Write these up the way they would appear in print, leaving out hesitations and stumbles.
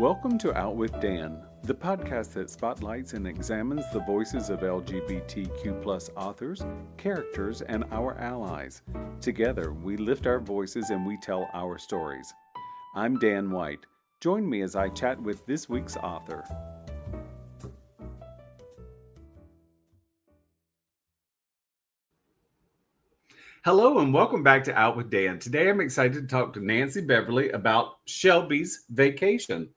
Welcome to Out with Dan, the podcast that spotlights and examines the voices of LGBTQ+ authors, characters, and our allies. Together, we lift our voices and we tell our stories. I'm Dan White. Join me as I chat with this week's author. Hello and welcome back to Out with Dan. Today I'm excited to talk to Nancy Beverly about Shelby's Vacation.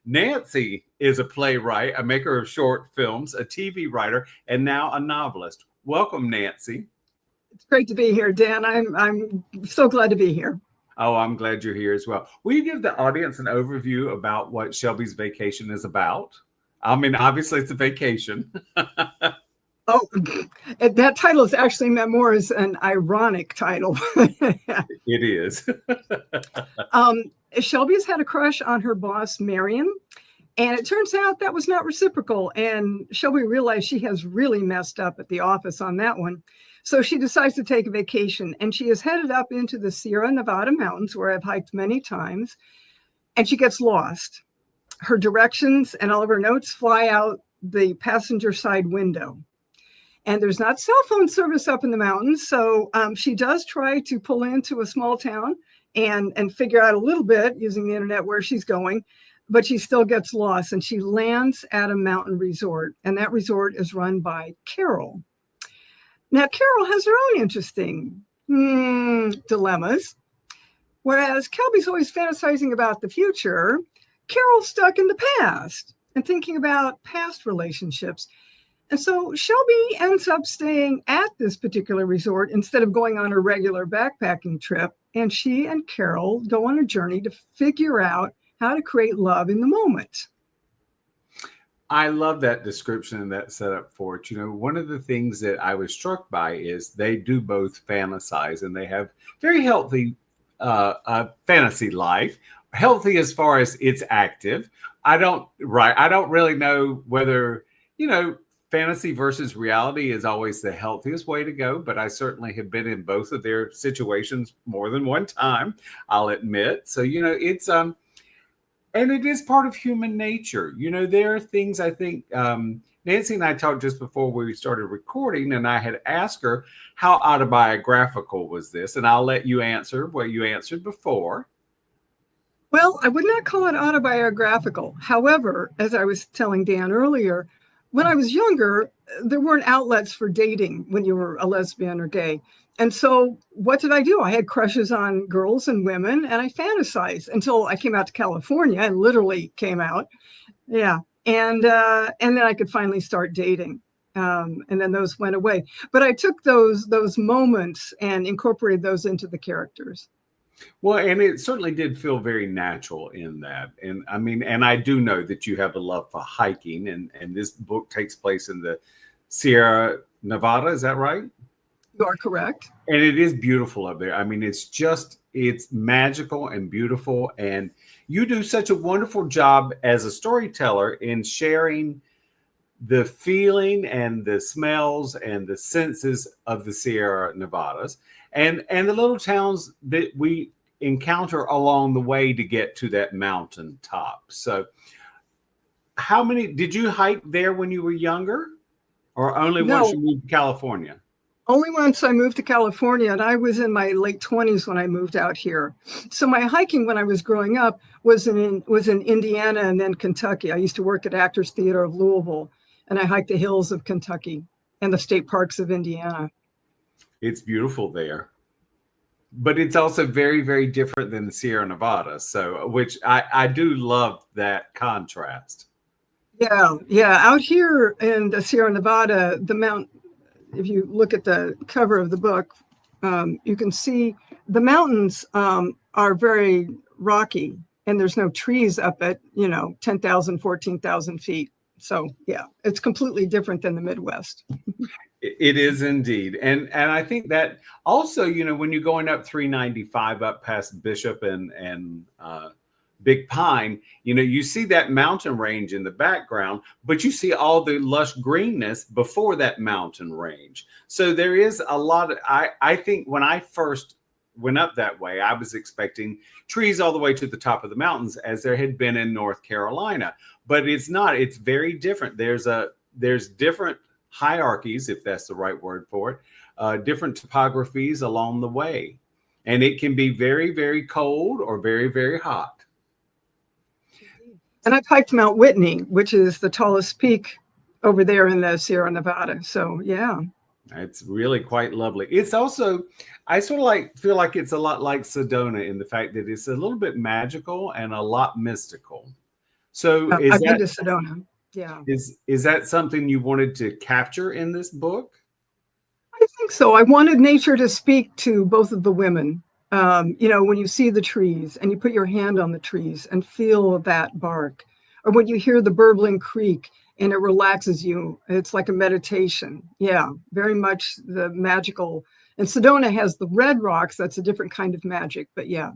Nancy is a playwright, a maker of short films, a TV writer, and now a novelist. Welcome, Nancy. It's great to be here, Dan. I'm so glad to be here. Oh, I'm glad you're here as well. Will you give the audience an overview about what Shelby's Vacation is about? I mean, obviously it's a vacation. Oh, that title is actually meant more as an ironic title. It is. Shelby's had a crush on her boss, Marion, and it turns out that was not reciprocal. And Shelby realized she has really messed up at the office on that one. So she decides to take a vacation, and she is headed up into the Sierra Nevada mountains, where I've hiked many times, and she gets lost. Her directions and all of her notes fly out the passenger side window. And there's not cell phone service up in the mountains. So she does try to pull into a small town and figure out a little bit using the internet where she's going, but she still gets lost. And she lands at a mountain resort. And that resort is run by Carol. Now, Carol has her own interesting dilemmas. Whereas Kelby's always fantasizing about the future, Carol's stuck in the past and thinking about past relationships. And so Shelby ends up staying at this particular resort instead of going on a regular backpacking trip. And she and Carol go on a journey to figure out how to create love in the moment. I love that description and that setup for it. You know, one of the things that I was struck by is they do both fantasize, and they have very healthy fantasy life. Healthy as far as it's active. I don't really know whether, fantasy versus reality is always the healthiest way to go, but I certainly have been in both of their situations more than one time, I'll admit. So, it's, and it is part of human nature. There are things I think, Nancy and I talked just before we started recording, and I had asked her, how autobiographical was this? And I'll let you answer what you answered before. Well, I would not call it autobiographical. However, as I was telling Dan earlier, when I was younger, there weren't outlets for dating when you were a lesbian or gay. And so what did I do? I had crushes on girls and women, and I fantasized until I came out to California and literally came out. Yeah. And then I could finally start dating. And then those went away. But I took those moments and incorporated those into the characters. Well, and it certainly did feel very natural in that. And I mean, and I do know that you have a love for hiking, and this book takes place in the Sierra Nevada. Is that right? You are correct. And it is beautiful up there. I mean, it's magical and beautiful. And you do such a wonderful job as a storyteller in sharing the feeling and the smells and the senses of the Sierra Nevadas and the little towns that we encounter along the way to get to that mountain top. So how many did you hike there when you were younger, or only once you moved to California? Only once I moved to California, and I was in my late 20s when I moved out here. So my hiking when I was growing up was in Indiana and then Kentucky. I used to work at Actors Theater of Louisville, and I hiked the hills of Kentucky and the state parks of Indiana. It's beautiful there, but it's also very, very different than the Sierra Nevada. So, which I do love that contrast. Yeah. Out here in the Sierra Nevada, if you look at the cover of the book, you can see the mountains are very rocky, and there's no trees up at 10,000, 14,000 feet. So yeah, it's completely different than the Midwest. It is indeed. And I think that also, when you're going up 395 up past Bishop and Big Pine, you see that mountain range in the background, but you see all the lush greenness before that mountain range. So there is a lot of, I think when I first went up that way, I was expecting trees all the way to the top of the mountains as there had been in North Carolina, but it's not. It's very different. There's different hierarchies, if that's the right word for it, different topographies along the way. And it can be very, very cold or very, very hot. And I've hiked Mount Whitney, which is the tallest peak over there in the Sierra Nevada. So, yeah. It's really quite lovely. It's also, I sort of feel like it's a lot like Sedona in the fact that it's a little bit magical and a lot mystical. So I've been to Sedona. Yeah. Is that something you wanted to capture in this book? I think so. I wanted nature to speak to both of the women. When you see the trees and you put your hand on the trees and feel that bark, or when you hear the burbling creek and it relaxes you, it's like a meditation. Yeah, very much the magical. And Sedona has the red rocks. That's a different kind of magic, but yeah.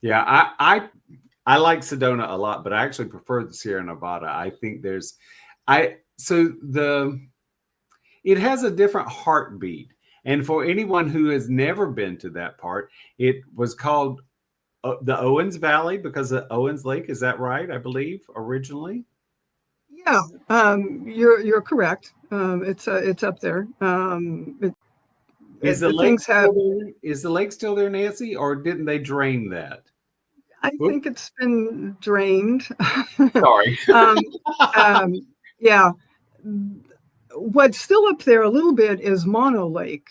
Yeah, I like Sedona a lot, but I actually prefer the Sierra Nevada. I think it has a different heartbeat. And for anyone who has never been to that part, it was called the Owens Valley because of Owens Lake. Is that right? I believe originally. Yeah, you're correct. It's up there. Is the lake still there, Nancy, or didn't they drain that? I think it's been drained. Sorry. Yeah. What's still up there a little bit is Mono Lake,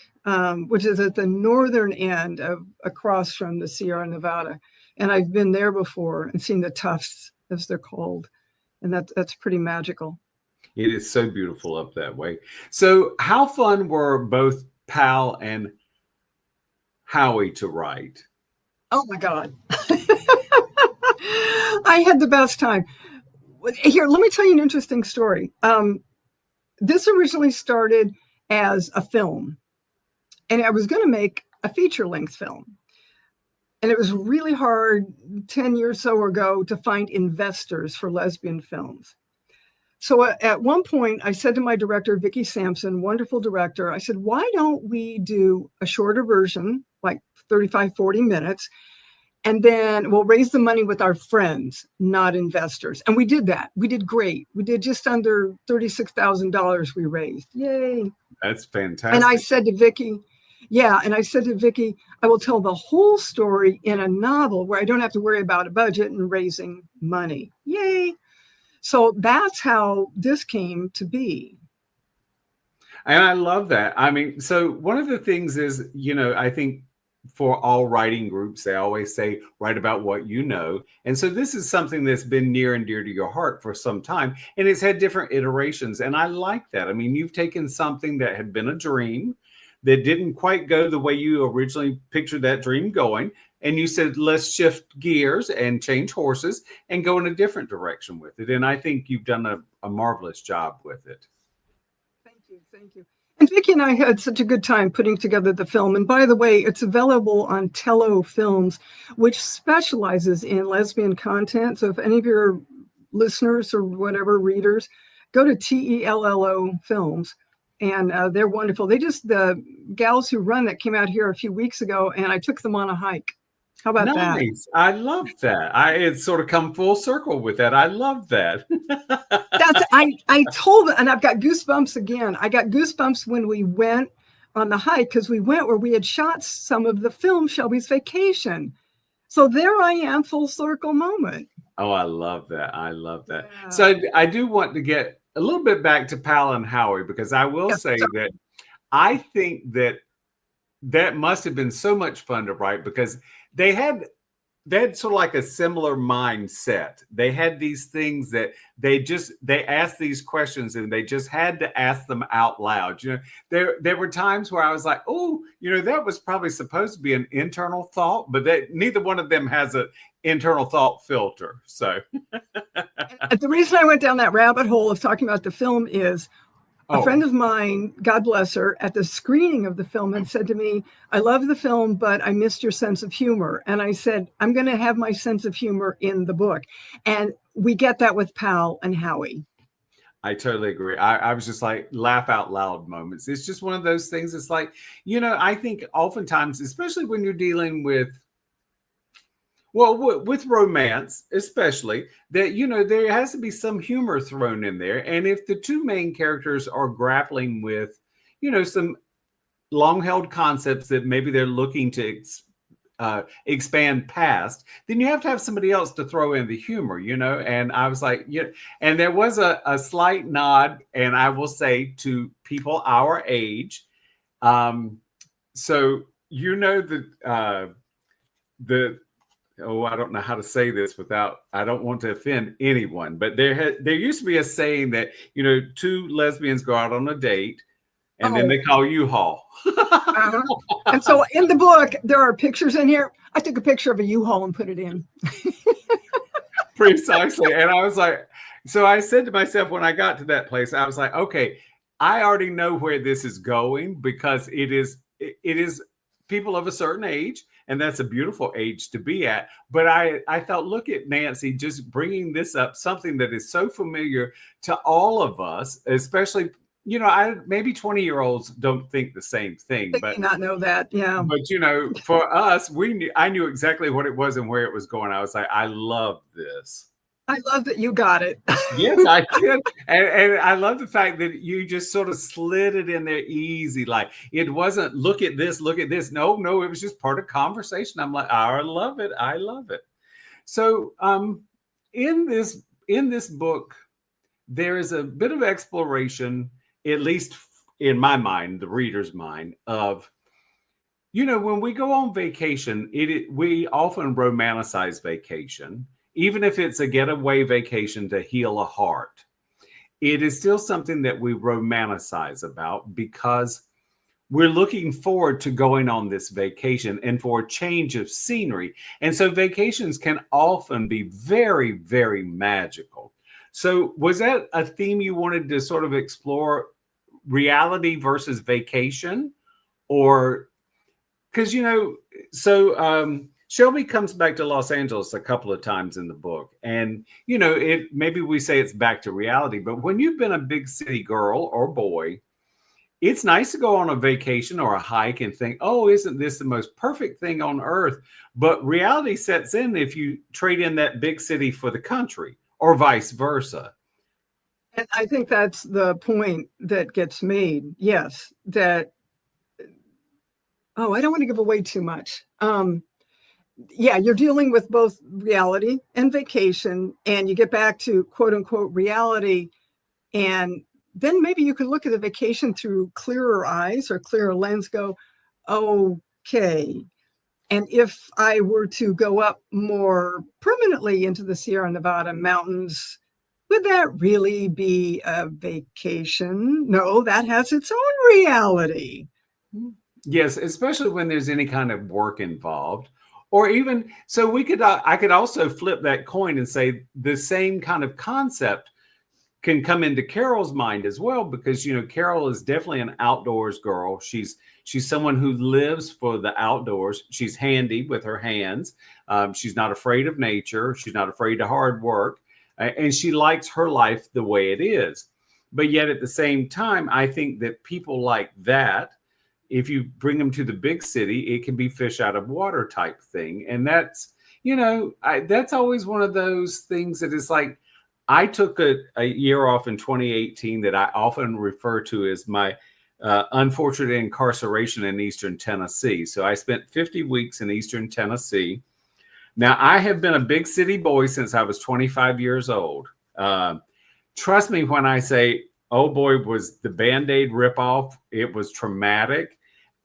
which is at the northern end across from the Sierra Nevada. And I've been there before and seen the tufts, as they're called. And that's pretty magical. It is so beautiful up that way. So how fun were both Pal and Howie to write? Oh, my God. I had the best time. Here, let me tell you an interesting story. This originally started as a film, and I was going to make a feature-length film. And it was really hard 10 years or so ago to find investors for lesbian films. So at one point, I said to my director, Vicki Sampson, wonderful director, I said, why don't we do a shorter version, like 35, 40 minutes, and then we'll raise the money with our friends, not investors. And we did that. We did great. We did just under $36,000 we raised. Yay. That's fantastic. And I said to Vicki, I will tell the whole story in a novel where I don't have to worry about a budget and raising money. Yay. So that's how this came to be. And I love that. I mean, so one of the things is, I think for all writing groups, they always say, write about what you know. And so this is something that's been near and dear to your heart for some time. And it's had different iterations. And I like that. I mean, you've taken something that had been a dream that didn't quite go the way you originally pictured that dream going. And you said, let's shift gears and change horses and go in a different direction with it. And I think you've done a marvelous job with it. Thank you. And Vicki and I had such a good time putting together the film. And by the way, it's available on Tello Films, which specializes in lesbian content. So if any of your listeners or whatever readers, go to TELLO Films. And they're wonderful. The gals who run that came out here a few weeks ago, and I took them on a hike. How about that? Nice. I love that. It's sort of come full circle with that. I love that. I told them, and I've got goosebumps again. I got goosebumps when we went on the hike because we went where we had shot some of the film Shelby's Vacation. So there I am, full circle moment. Oh, I love that. I love that. Yeah. So I do want to get a little bit back to Pal and Howie, because I will say that I think that must have been so much fun to write, because they had sort of like a similar mindset. They had these things that they asked these questions and they just had to ask them out loud. There were times where I was like, oh, that was probably supposed to be an internal thought, but neither one of them has an internal thought filter. So the reason I went down that rabbit hole of talking about the film is a friend of mine, God bless her, at the screening of the film had said to me, I love the film, but I missed your sense of humor. And I said, I'm going to have my sense of humor in the book. And we get that with Pal and Howie. I totally agree. I was just like laugh out loud moments. It's just one of those things. It's like, I think oftentimes, especially when you're dealing with, well, with romance, especially that, there has to be some humor thrown in there. And if the two main characters are grappling with, some long held concepts that maybe they're looking to expand past, then you have to have somebody else to throw in the humor, And I was like, and there was a slight nod, and I will say to people our age. So, the oh, I don't know how to say this without, I don't want to offend anyone, but there used to be a saying that, two lesbians go out on a date and then they call U-Haul. Uh-huh. And so in the book, there are pictures in here. I took a picture of a U-Haul and put it in. Precisely. And I was like, so I said to myself, when I got to that place, I was like, okay, I already know where this is going, because it is people of a certain age, and that's a beautiful age to be at. But I thought, look at Nancy just bringing this up, something that is so familiar to all of us, especially, maybe 20-year-olds don't think the same thing, They may not know that. Yeah. But for us, I knew exactly what it was and where it was going. I was like, I love this. I love that you got it. Yes, I did. And I love the fact that you just sort of slid it in there easy. Like, it wasn't, look at this, look at this. No, it was just part of conversation. I'm like, I love it. I love it. So in this book, there is a bit of exploration, at least in my mind, the reader's mind, of, when we go on vacation, we often romanticize vacation. Even if it's a getaway vacation to heal a heart, it is still something that we romanticize about, because we're looking forward to going on this vacation and for a change of scenery. And so vacations can often be very, very magical. So was that a theme you wanted to sort of explore, reality versus vacation? Or because, Shelby comes back to Los Angeles a couple of times in the book, and maybe we say it's back to reality, but when you've been a big city girl or boy, it's nice to go on a vacation or a hike and think, oh, isn't this the most perfect thing on earth? But reality sets in if you trade in that big city for the country, or vice versa. And I think that's the point that gets made. Yes, that, I don't want to give away too much. Yeah, you're dealing with both reality and vacation, and you get back to quote unquote reality. And then maybe you could look at the vacation through clearer eyes or clearer lens, go, okay. And if I were to go up more permanently into the Sierra Nevada mountains, would that really be a vacation? No, that has its own reality. Yes, especially when there's any kind of work involved. Or even, so I could also flip that coin and say the same kind of concept can come into Carol's mind as well, because, Carol is definitely an outdoors girl. She's someone who lives for the outdoors. She's handy with her hands. She's not afraid of nature. She's not afraid of hard work. And she likes her life the way it is. But yet at the same time, I think that people like that, if you bring them to the big city, it can be fish out of water type thing. And that's, that's always one of those things that is like, I took a year off in 2018 that I often refer to as my unfortunate incarceration in Eastern Tennessee. So I spent 50 weeks in Eastern Tennessee. Now, I have been a big city boy since I was 25 years old. Trust me when I say, oh boy, was the Band-Aid ripoff. It was traumatic.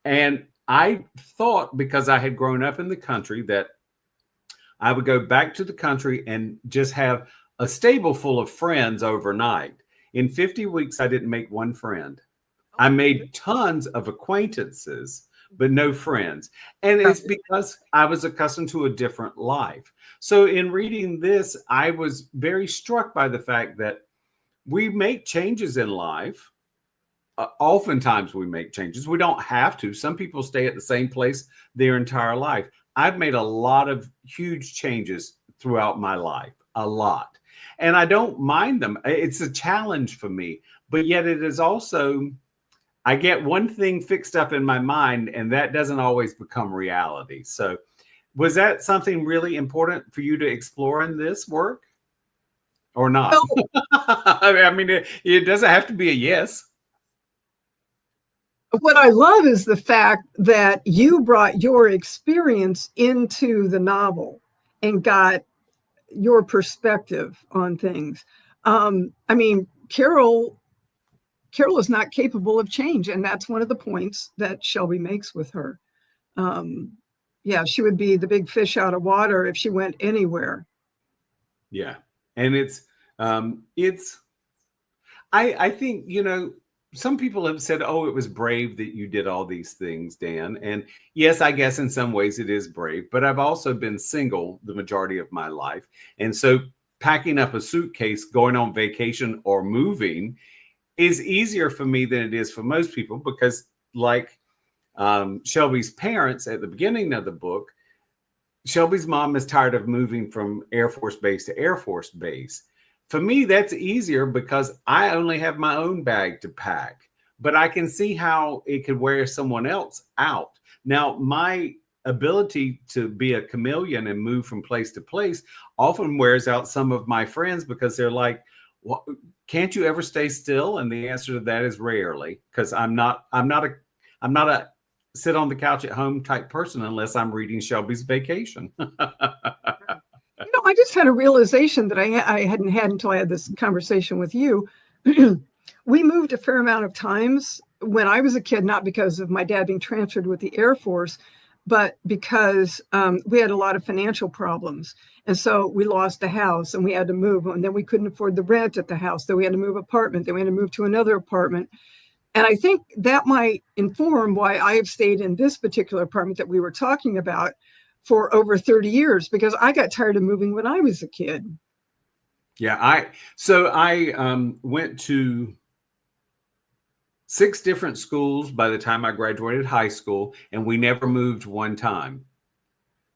And I thought, because I had grown up in the country, that I would go back to the country and just have a stable full of friends overnight. In 50 weeks, I didn't make one friend. I made tons of acquaintances, but no friends. And it's because I was accustomed to a different life. So in reading this, I was very struck by the fact that we make changes in life. Oftentimes we make changes. We don't have to. Some people stay at the same place their entire life. I've made a lot of huge changes throughout my life, a lot. And I don't mind them. It's a challenge for me, but yet it is also, I get one thing fixed up in my mind, and that doesn't always become reality. So, was that something really important for you to explore in this work or not? Well, I mean, it doesn't have to be a yes. what I love is the fact that you brought your experience into the novel and got your perspective on things. I mean, Carol is not capable of change, and that's one of the points that Shelby makes with her. Yeah, she would be the big fish out of water if she went anywhere. Yeah, and I think, some people have said, oh, it was brave that you did all these things, Dan. And yes, I guess in some ways it is brave, but I've also been single the majority of my life. And so packing up a suitcase, going on vacation or moving is easier for me than it is for most people because, like Shelby's parents at the beginning of the book, Shelby's mom is tired of moving from Air Force Base to Air Force Base. For me, that's easier because I only have my own bag to pack, but I can see how it could wear someone else out. Now, my ability to be a chameleon and move from place to place often wears out some of my friends because they're like, well, can't you ever stay still? And the answer to that is rarely, because I'm not a sit on the couch at home type person unless I'm reading Shelby's Vacation. I just had a realization that I hadn't had until I had this conversation with you. We moved a fair amount of times when I was a kid, not because of my dad being transferred with the Air Force, but because we had a lot of financial problems. And so we lost a house and we had to move, and then we couldn't afford the rent at the house. Then we had to move apartment. Then we had to move to another apartment. And I think that might inform why I have stayed in this particular apartment that we were talking about for over 30 years, because I got tired of moving when I was a kid. Yeah, I went to 6 different schools by the time I graduated high school, and we never moved one time.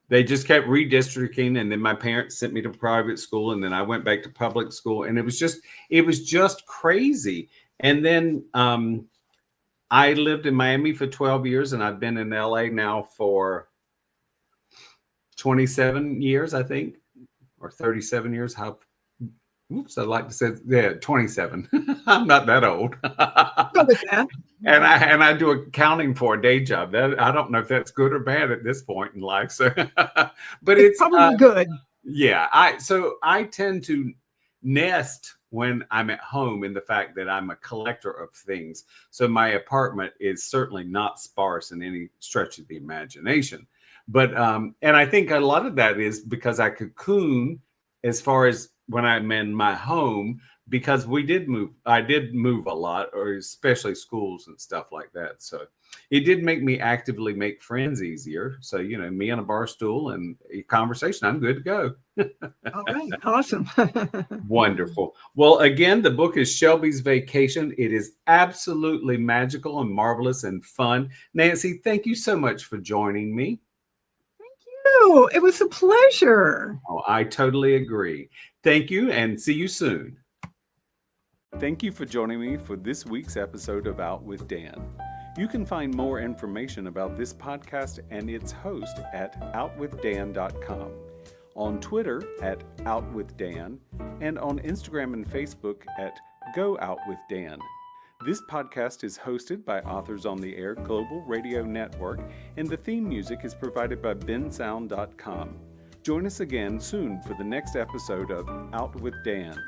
They just kept redistricting, and then my parents sent me to private school, and then I went back to public school, and it was just crazy. And then I lived in Miami for 12 years, and I've been in LA now for 27 years, I think, or 37 years. I'd like to say, 27. I'm not that old. Go with that. And I do accounting for a day job. That I don't know if that's good or bad at this point in life. So, but it's probably good. Yeah, I tend to nest when I'm at home in the fact that I'm a collector of things. So my apartment is certainly not sparse in any stretch of the imagination. But and I think a lot of that is because I cocoon as far as when I'm in my home, because we did move. I did move a lot, or especially schools and stuff like that. So it did make me actively make friends easier. So, me on a bar stool and a conversation, I'm good to go. All right. Awesome. Wonderful. Well, again, the book is Shelby's Vacation. It is absolutely magical and marvelous and fun. Nancy, thank you so much for joining me. It was a pleasure. Oh, I totally agree. Thank you, and see you soon. Thank you for joining me for this week's episode of Out with Dan. You can find more information about this podcast and its host at outwithdan.com, on Twitter at OutWithDan, and on Instagram and Facebook at GoOutWithDan. This podcast is hosted by Authors on the Air Global Radio Network, and the theme music is provided by bensound.com. Join us again soon for the next episode of Out with Dan.